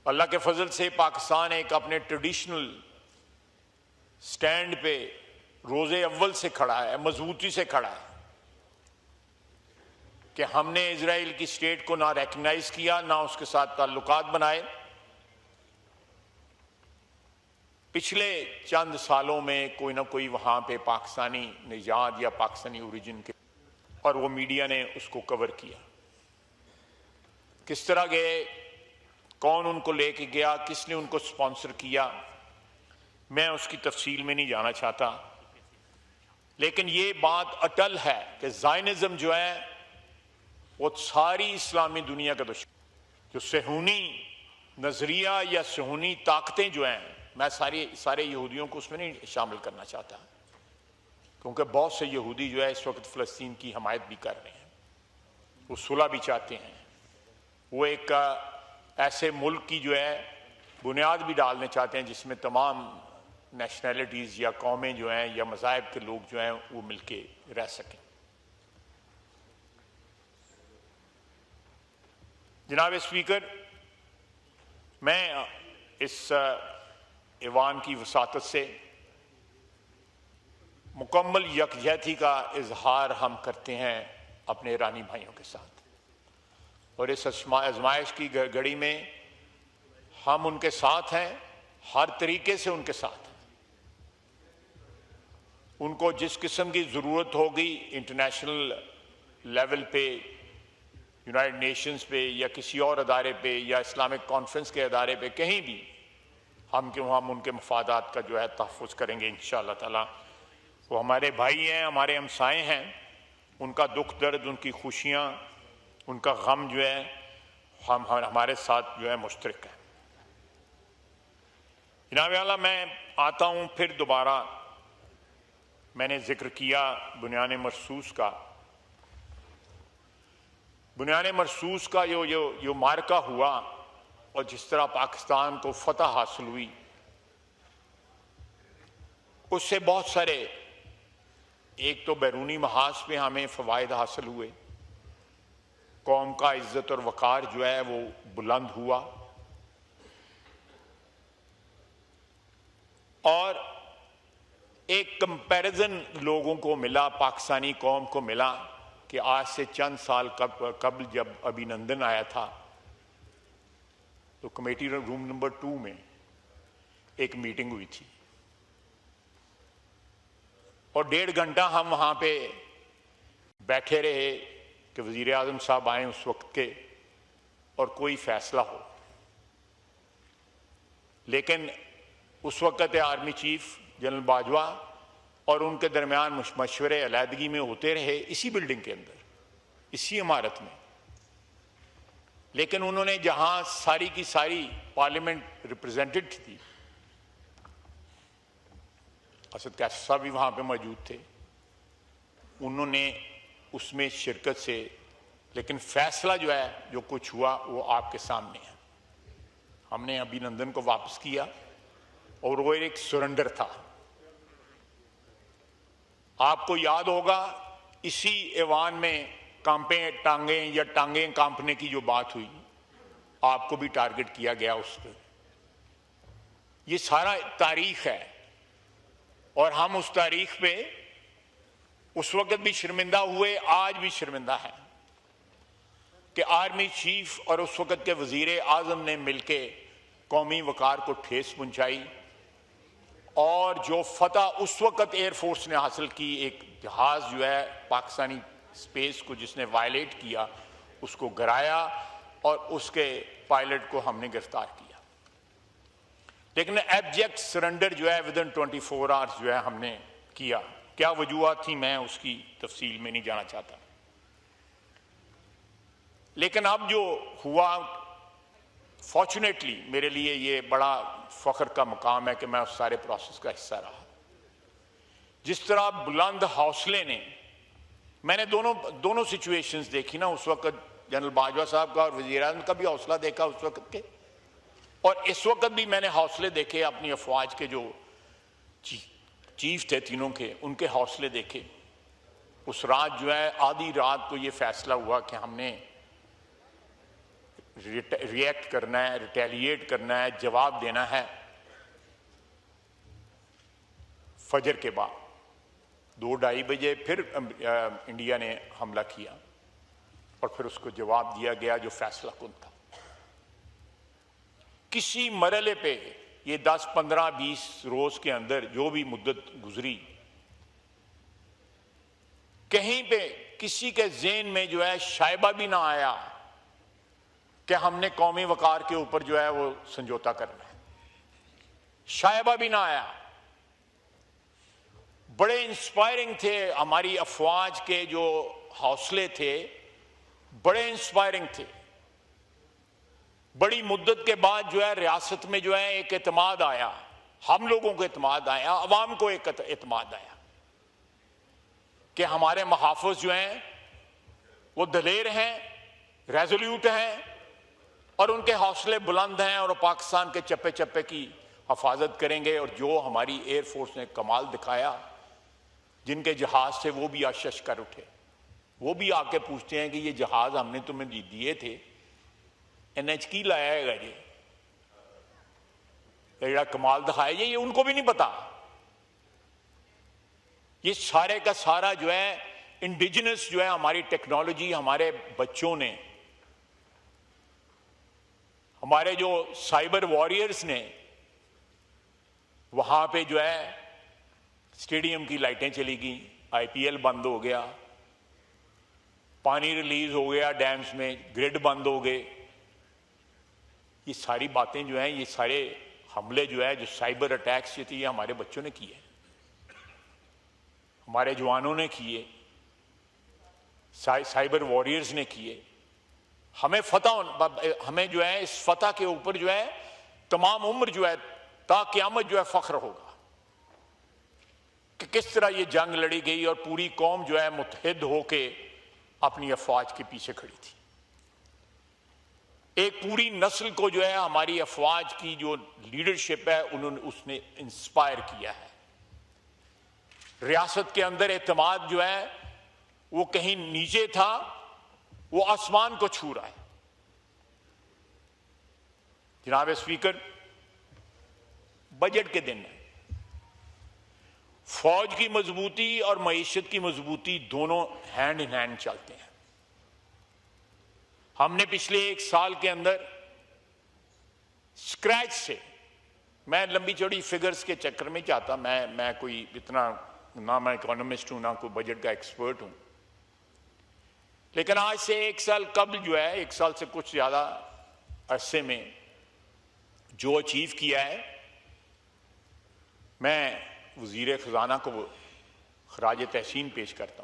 अल्लाह के फजल से पाकिस्तान एक अपने ट्रेडिशनल स्टैंड पे रोजे अव्वल से खड़ा है, मजबूती से खड़ा है कि हमने इजराइल की स्टेट को ना रिकग्नाइज किया, ना उसके साथ ताल्लुकात बनाए। पिछले चंद सालों में कोई ना कोई वहां पे पाकिस्तानी निजात या पाकिस्तानी ओरिजिन के, और वो मीडिया ने उसको कवर किया। किस तरह गए, कौन उनको लेके गया, किसने उनको स्पॉन्सर किया, मैं उसकी तफसील में नहीं जाना चाहता, लेकिन ये बात अटल है कि ज़ायनिज़्म जो है वो सारी इस्लामी दुनिया का दुश्मन। जो सहूनी नजरिया या सहूनी ताकतें जो हैं, मैं सारे यहूदियों को उसमें नहीं शामिल करना चाहता, क्योंकि बहुत से यहूदी जो है इस वक्त फ़लस्तीन की हमायत भी कर रहे हैं, वो सुलह भी चाहते हैं, वो एक ऐसे मुल्क की जो है बुनियाद भी डालने चाहते हैं जिसमें तमाम नेशनैलिटीज़ या कौमें जो हैं या मज़ाहिब के लोग जो हैं वो मिलके रह सकें। जनाब स्पीकर, मैं इस ईवान की वसातत से मुकम्मल यकजहती का इजहार हम करते हैं अपने ईरानी भाइयों के साथ, और इस आजमाइश की घड़ी में हम उनके साथ हैं, हर तरीके से उनके साथ हैं। उनको जिस किस्म की ज़रूरत होगी इंटरनेशनल लेवल पे, यूनाइटेड नेशंस पे या किसी और अदारे पे या इस्लामिक कॉन्फ्रेंस के अदारे पे, कहीं भी हम उनके मफादात का जो है तहफ़्फ़ुज़ करेंगे इंशाअल्लाह ताला। वो हमारे भाई हैं, हमारे हमसाए हैं, उनका दुख दर्द, उनकी खुशियाँ, उनका गम जो है हमारे साथ जो है मुश्तरक है। जनाब आला, मैं आता हूँ फिर दोबारा, मैंने जिक्र किया बुनियान मरसूस का। बुनियान मरसूस का जो मार्का हुआ और जिस तरह पाकिस्तान को फतह हासिल हुई, उससे बहुत सारे, एक तो बैरूनी महाज पे हमें फ़वाइद हासिल हुए, कौम का इज्जत और वक़ार जो है वो बुलंद हुआ, और एक कंपैरिजन लोगों को मिला, पाकिस्तानी कौम को मिला कि आज से चंद साल कबल जब अभिनंदन आया था तो कमेटी रूम नंबर 2 में एक मीटिंग हुई थी, और 1.5 घंटा हम वहां पे बैठे रहे कि वज़ीर आज़म साहब आए उस वक्त के और कोई फैसला हो। लेकिन उस वक्त आर्मी चीफ जनरल बाजवा और उनके दरमियान मशवरे अलहदगी में होते रहे इसी बिल्डिंग के अंदर, इसी इमारत में। लेकिन उन्होंने जहां सारी की सारी पार्लियामेंट रिप्रेजेंटेड थी, असद कैसर साहब भी वहां पे मौजूद थे, उन्होंने उसमें शिरकत से, लेकिन फैसला जो है जो कुछ हुआ वो आपके सामने है। हमने अभिनंदन को वापस किया और वो एक सरेंडर था। आपको याद होगा इसी ऐवान में कांपे टांगे या टांगे कांपने की जो बात हुई, आपको भी टारगेट किया गया उस पर। ये सारा तारीख है और हम उस तारीख पे उस वक्त भी शर्मिंदा हुए, आज भी शर्मिंदा है कि आर्मी चीफ और उस वक्त के वजीर आजम ने मिलके कौमी वकार को ठेस पहुंचाई, और जो फतह उस वक्त एयरफोर्स ने हासिल की, एक जहाज जो है पाकिस्तानी स्पेस को जिसने वायलेट किया उसको गिराया और उसके पायलट को हमने गिरफ्तार किया। लेकिन एब्जेक्ट सरेंडर जो है विदिन 24 आवर्स जो है हमने किया। क्या वजूहत थी, मैं उसकी तफसील में नहीं जाना चाहता। लेकिन अब जो हुआ, फॉर्चुनेटली मेरे लिए ये बड़ा फख्र का मकाम है कि मैं उस सारे प्रोसेस का हिस्सा रहा। जिस तरह बुलंद हौसले ने, मैंने दोनों सिचुएशंस देखी ना, उस वक्त जनरल बाजवा साहब का और वज़ीर आज़म का भी हौसला देखा उस वक्त के, और इस वक्त भी मैंने हौसले देखे अपनी अफवाज के जो चीफ थे तीनों के, उनके हौसले देखे। उस रात जो है, आधी रात को ये फैसला हुआ कि हमने रिएक्ट करना है, रिटेलिएट करना है, जवाब देना है फजर के बाद 2-2:30 बजे फिर इंडिया ने हमला किया और फिर उसको जवाब दिया गया जो फैसला कुन था। किसी मरहले पे ये 10, 15, 20 रोज के अंदर जो भी मुद्दत गुजरी, कहीं पे किसी के ज़हन में जो है शायबा भी ना आया कि हमने कौमी वकार के ऊपर जो है वो समझौता करना है। शायबा भी ना आया। बड़े इंस्पायरिंग थे हमारी अफवाज के जो हौसले थे, बड़े इंस्पायरिंग थे। बड़ी मुद्दत के बाद जो है रियासत में जो है एक एतमाद आया, हम लोगों को एतमाद आया, अवाम को एक एतमाद आया कि हमारे मुहाफ़िज़ जो हैं वो दलेर हैं, रेजोल्यूट हैं और उनके हौसले बुलंद हैं और पाकिस्तान के चप्पे चप्पे की हिफाजत करेंगे। और जो हमारी एयरफोर्स ने कमाल दिखाया, जिनके जहाज से वो भी आशश कर उठे, वो भी आके पूछते हैं कि ये जहाज हमने तुम्हें दिए थे, NH की लाया है जी, ये कमाल दिखाया ये उनको भी नहीं पता। ये सारे का सारा जो है इंडिजिनस जो है हमारी टेक्नोलॉजी, हमारे बच्चों ने, हमारे जो साइबर वॉरियर्स ने, वहां पे जो है स्टेडियम की लाइटें चली गई, IPL बंद हो गया, पानी रिलीज हो गया डैम्स में, ग्रिड बंद हो गए। ये सारी बातें जो हैं, ये सारे हमले जो है, जो साइबर अटैक्स ये हमारे बच्चों ने किए, हमारे जवानों ने किए, साइबर वॉरियर्स ने किए। हमें हमें जो है इस फतह के ऊपर जो है तमाम उम्र जो है ता क़यामत जो है फख्र होगा कि किस तरह ये जंग लड़ी गई और पूरी कौम जो है मुत्तहिद होके अपनी अफवाज के पीछे खड़ी थी। एक पूरी नस्ल को जो है हमारी अफवाज की जो लीडरशिप है उसने इंस्पायर किया है। रियासत के अंदर एतमाद जो है वो कहीं नीचे था, वो आसमान को छू रहा है। जनाब स्पीकर, बजट के दिन है, फौज की मजबूती और मईशत की मजबूती दोनों हैंड इन हैंड चलते हैं। हमने पिछले 1 साल के अंदर स्क्रैच से, मैं लंबी चौड़ी फिगर्स के चक्कर में चाहता, मैं कोई इतना ना मैं इकोनॉमिस्ट हूं ना कोई बजट का एक्सपर्ट हूं, लेकिन आज से 1 साल कबल जो है, 1 साल से कुछ ज्यादा अरसे में जो अचीव किया है, मैं वजीर खजाना को खराज तहसीन पेश करता हूं।